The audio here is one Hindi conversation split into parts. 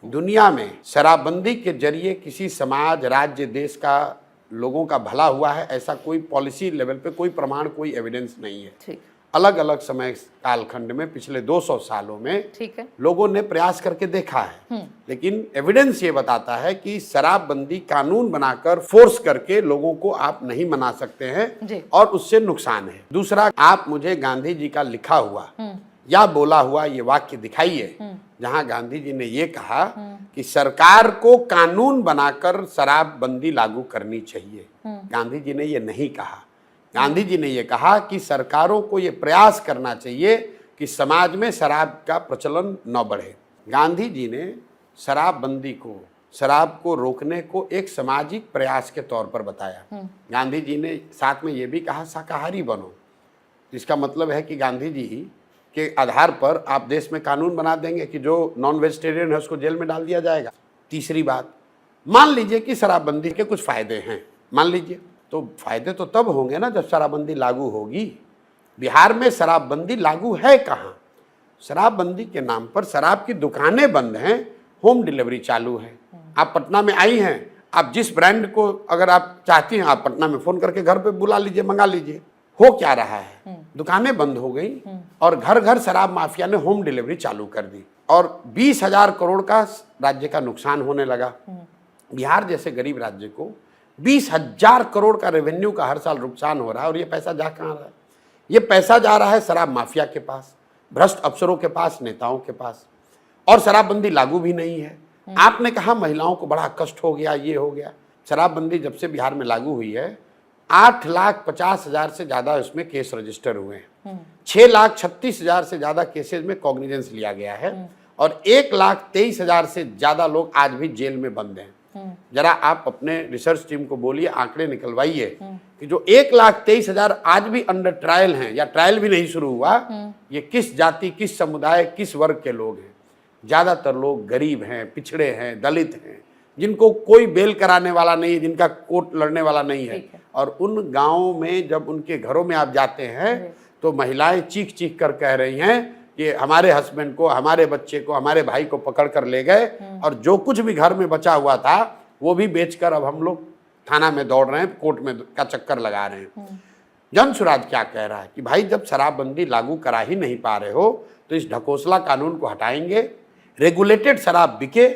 दुनिया में शराबबंदी के जरिए किसी समाज, राज्य, देश का लोगों का भला हुआ है, ऐसा कोई पॉलिसी लेवल पे कोई प्रमाण, कोई एविडेंस नहीं है। अलग अलग समय कालखंड में पिछले 200 सालों में लोगों ने प्रयास करके देखा है, लेकिन एविडेंस ये बताता है कि शराबबंदी कानून बनाकर फोर्स करके लोगों को आप नहीं मना सकते हैं और उससे नुकसान है। दूसरा, आप मुझे गांधी जी का लिखा हुआ या बोला हुआ ये वाक्य दिखाइए जहां गांधी जी ने ये कहा कि सरकार को कानून बनाकर शराबबंदी लागू करनी चाहिए। गांधी जी ने ये नहीं कहा। गांधी जी ने ये कहा कि सरकारों को ये प्रयास करना चाहिए कि समाज में शराब का प्रचलन न बढ़े। गांधी जी ने शराबबंदी को, शराब को रोकने को एक सामाजिक प्रयास के तौर पर बताया। गांधी जी ने साथ में ये भी कहा शाकाहारी बनो। इसका मतलब है कि गांधी जी के आधार पर आप देश में कानून बना देंगे कि जो नॉन वेजिटेरियन है उसको जेल में डाल दिया जाएगा। तीसरी बात, मान लीजिए कि शराबबंदी के कुछ फायदे हैं, मान लीजिए, तो फायदे तो तब होंगे ना जब शराबबंदी लागू होगी। बिहार में शराबबंदी लागू है कहाँ? शराबबंदी के नाम पर शराब की दुकानें बंद हैं, होम डिलीवरी चालू है। आप पटना में आई हैं, आप जिस ब्रांड को अगर आप चाहती हैं आप पटना में फोन करके घर पे बुला लीजिए, मंगा लीजिए। हो क्या रहा है? दुकानें बंद हो गई और घर घर शराब माफिया ने होम डिलीवरी चालू कर दी और 20,000 करोड़ का राज्य का नुकसान होने लगा। बिहार जैसे गरीब राज्य को 20,000 करोड़ का रेवेन्यू का हर साल नुकसान हो रहा है और ये पैसा जा कहाँ रहा है? ये पैसा जा रहा है शराब माफिया के पास, भ्रष्ट अफसरों के पास, नेताओं के पास। और शराबबंदी लागू भी नहीं है। आपने कहा महिलाओं को बड़ा कष्ट हो गया, ये हो गया। शराबबंदी जब से बिहार में लागू हुई है 8,50,000 से ज्यादा इसमें केस रजिस्टर हुए हैं। 6,36,000 से ज्यादा केसेस में कॉग्निजेंस लिया गया है और 1,23,000 से ज्यादा लोग आज भी जेल में बंद हैं। जरा आप अपने रिसर्च टीम को बोलिए, आंकड़े निकलवाइए कि जो 1,23,000 आज भी अंडर ट्रायल हैं या ट्रायल भी नहीं शुरू हुआ, ये किस जाति, किस समुदाय, किस वर्ग के लोग हैं? ज्यादातर लोग गरीब हैं, पिछड़े हैं, दलित हैं, जिनको कोई बेल कराने वाला नहीं है, जिनका कोर्ट लड़ने वाला नहीं है। और उन गांवों में जब उनके घरों में आप जाते हैं तो महिलाएं चीख चीख कर कह रही हैं कि हमारे हस्बैंड को, हमारे बच्चे को, हमारे भाई को पकड़ कर ले गए और जो कुछ भी घर में बचा हुआ था वो भी बेचकर अब हम लोग थाना में दौड़ रहे हैं, कोर्ट में का चक्कर लगा रहे हैं। जन सुराज क्या कह रहा है कि भाई जब शराबबंदी लागू करा ही नहीं पा रहे हो तो इस ढकोसला कानून को हटाएंगे, रेगुलेटेड शराब बिके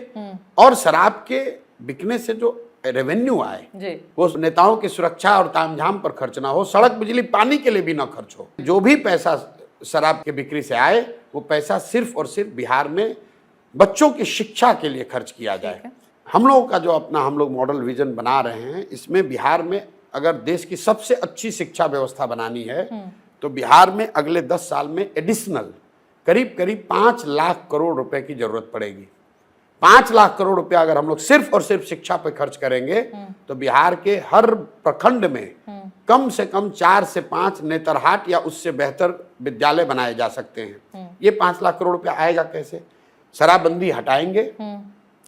और शराब के बिकने से जो रेवेन्यू आए वो नेताओं की सुरक्षा और तामझाम पर खर्च ना हो, सड़क, बिजली, पानी के लिए भी ना खर्च हो। जो भी पैसा शराब के बिक्री से आए वो पैसा सिर्फ और सिर्फ बिहार में बच्चों की शिक्षा के लिए खर्च किया जाए। हम लोगों का जो अपना हम लोग मॉडल विजन बना रहे हैं, इसमें बिहार में अगर देश की सबसे अच्छी शिक्षा व्यवस्था बनानी है तो बिहार में अगले 10 साल में एडिशनल करीब करीब 5 लाख करोड़ रुपए की जरूरत पड़ेगी। 5 लाख करोड़ रुपया अगर हम लोग सिर्फ और सिर्फ शिक्षा पे खर्च करेंगे तो बिहार के हर प्रखंड में कम से कम 4 से 5 नेतरहाट या उससे बेहतर विद्यालय बनाए जा सकते हैं। ये 5 लाख करोड़ रुपया आएगा कैसे? शराबबंदी हटाएंगे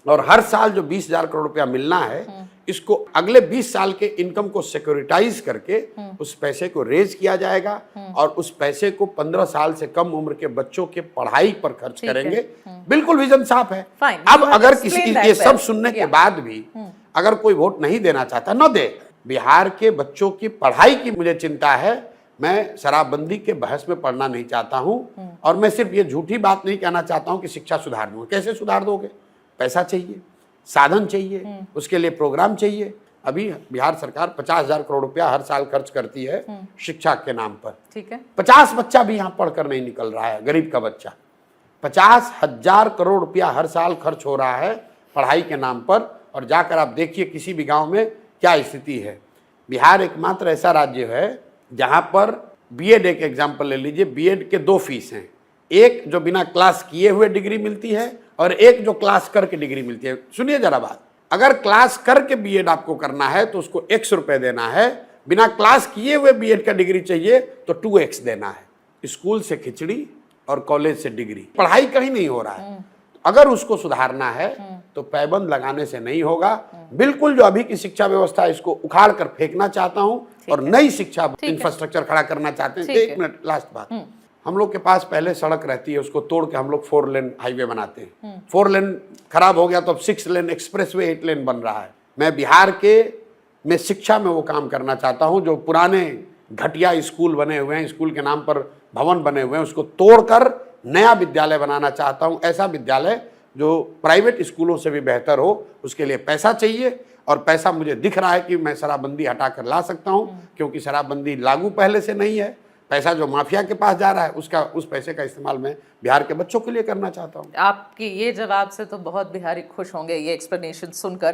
और हर साल जो 20,000 करोड़ रुपया मिलना है इसको अगले 20 साल के इनकम को सिक्योरिटाइज करके उस पैसे को रेज किया जाएगा और उस पैसे को 15 साल से कम उम्र के बच्चों के पढ़ाई पर खर्च करेंगे। बिल्कुल विजन साफ है। अब अगर किसी ये सब सुनने के बाद भी अगर कोई वोट नहीं देना चाहता, न दे। बिहार के बच्चों की पढ़ाई की मुझे चिंता है। मैं शराबबंदी के बहस में पढ़ना नहीं चाहता हूं और मैं सिर्फ ये झूठी बात नहीं कहना चाहता हूं कि शिक्षा सुधार दूंगा। कैसे सुधार दोगे? पैसा चाहिए, साधन चाहिए, उसके लिए प्रोग्राम चाहिए। अभी बिहार सरकार 50,000 करोड़ रुपया हर साल खर्च करती है शिक्षा के नाम पर। ठीक है, 50 बच्चा भी यहाँ पढ़कर नहीं निकल रहा है, गरीब का बच्चा। 50,000 करोड़ रुपया हर साल खर्च हो रहा है पढ़ाई के नाम पर और जाकर आप देखिए किसी भी गांव में क्या स्थिति है। बिहार एकमात्र ऐसा राज्य है जहां पर बीएड, एक एग्जाम्पल ले लीजिए, बीएड के 2 फीस हैं। एक जो बिना क्लास किए हुए डिग्री मिलती है और एक जो क्लास करके डिग्री मिलती है। सुनिए जरा बात, अगर क्लास करके बीएड आपको करना है तो उसको 100 रुपए देना है, बिना क्लास किए हुए बीएड का डिग्री चाहिए तो 2x देना है। स्कूल से खिचड़ी और कॉलेज से डिग्री, पढ़ाई कहीं नहीं हो रहा है। अगर उसको सुधारना है तो पैबंद लगाने से नहीं होगा। बिल्कुल जो अभी की शिक्षा व्यवस्था है इसको उखाड़ कर फेंकना चाहता हूं और नई शिक्षा इंफ्रास्ट्रक्चर खड़ा करना चाहते हैं। 1 मिनट, लास्ट बात, हम लोग के पास पहले सड़क रहती है, उसको तोड़ के हम लोग 4 लेन हाईवे बनाते हैं। 4 लेन खराब हो गया तो अब 6 लेन एक्सप्रेसवे 8 लेन बन रहा है। मैं बिहार के में शिक्षा में वो काम करना चाहता हूँ। जो पुराने घटिया स्कूल बने हुए हैं, स्कूल के नाम पर भवन बने हुए हैं, उसको तोड़कर नया विद्यालय बनाना चाहता हूँ। ऐसा विद्यालय जो प्राइवेट स्कूलों से भी बेहतर हो। उसके लिए पैसा चाहिए और पैसा मुझे दिख रहा है कि मैं शराबबंदी हटा कर ला सकता हूँ, क्योंकि शराबबंदी लागू पहले से नहीं है। पैसा जो माफिया के पास जा रहा है उस पैसे का इस्तेमाल मैं बिहार के बच्चों के लिए करना चाहता हूँ। आपकी ये जवाब से तो बहुत बिहारी खुश होंगे, ये एक्सप्लेनेशन सुनकर।